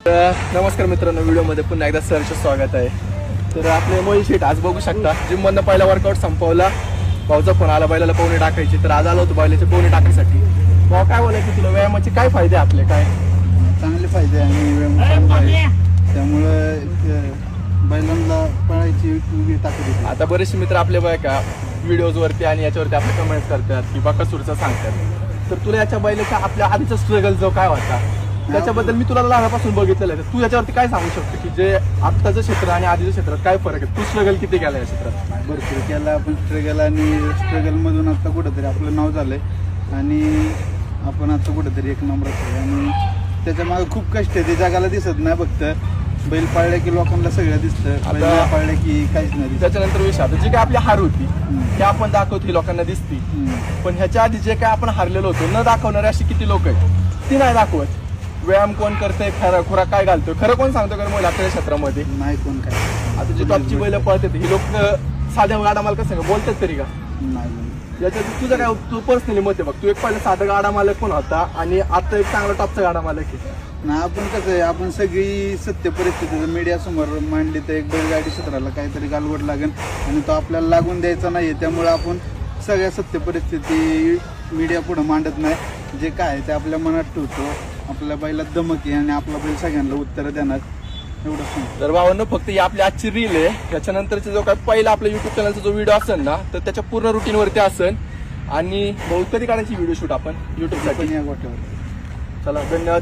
नमस्कार मित्रांनो, व्हिडिओमध्ये पुन्हा एकदा सरचं स्वागत आहे. तर आपले मोहित शेठ आज बघू शकता जिम मधनं पहिला वर्कआउट संपवला. भाऊचा फोन आला बैलाला पोहणे टाकायची, तर आज आलो होतो बैलाचे पोहणे टाकायसाठी. भाऊ काय बोलायचं तुला, व्यायामाचे काय फायदे आपले? काय चांगले फायदे आणि व्यायाम चांगला आहे, त्यामुळे बैलांना पळायची ताकद येते. आता बरेचसे मित्र आपले बघा का व्हिडिओजवरती आणि याच्यावरती आपले कमेंट्स करतात की बकासूरचं सांगतात. तर तुला याच्या बैलाच्या आपल्या आधीचा स्ट्रगल जो काय होता त्याच्याबद्दल मी तुला लहानपासून बघितलेलं आहे. तू याच्यावरती काय सांगू शकतो की जे आत्ताचं क्षेत्र आणि आधीच्या क्षेत्रात काय फरक आहे? तू स्ट्रगल किती केला या क्षेत्रात? भरपूर केला आपण स्ट्रगल, आणि स्ट्रगलमधून आता कुठंतरी आपलं नाव झालंय आणि आपण आता कुठंतरी एक नंबरात आहे. आणि त्याच्या मागे खूप कष्ट आहे, ते जगाला दिसत नाही. फक्त बैल पाळल्या की लोकांना सगळं दिसतं, बैल नाही पाळल्या की काहीच नाही दिसत. त्याच्यानंतर विषय आता जी काय आपली हार होती ते आपण दाखवतो ही लोकांना दिसती, पण ह्याच्या आधी जे काय आपण हारलेलो होतो न दाखवणारे अशी किती लोक आहेत ती नाही दाखवत. व्यायाम कोण करतंय, खरा खुरा काय घालतोय, खरं कोण सांगतो का मला आपल्या क्षेत्रामध्ये? नाही कोण काय. आता जी टॉपची बैल पळतात ही लोक साध्या गाडा मालक कसं बोलतात तरी का? नाही. याच्यात तुझं काय, तू पर्सनली मत आहे बघ. तू एक पहिला साधा गाडा मालक पण होता आणि आता एक चांगला टॉपचा गाडा मालक आहे. ना आपण कसं आहे, आपण सगळी सत्य परिस्थिती मीडिया समोर मांडली तर एक बैलगाडी क्षेत्राला काहीतरी गालबोट लागेल आणि तो आपल्याला लागून द्यायचा नाहीये. त्यामुळे आपण सगळ्या सत्य परिस्थिती मीडिया पुढे मांडत नाही. जे काय आहे ते आपल्या मनात ठेवतो. आपल्या बैलात दमक आहे आणि आपला बैल सगळ्यांना उत्तर देणार, एवढं सांगतो. तर भावांनो, फक्त ही आपली आजची रील आहे. याच्यानंतरचा जो काय पहिला आपल्या युट्यूब चॅनलचा जो व्हिडिओ असेल ना, तर त्याच्या पूर्ण रुटीनवरती असेल. आणि बहुत कधी काढायची व्हिडिओ शूट आपण युट्यूबसाठी. पण या गोट्यावर चला, धन्यवाद.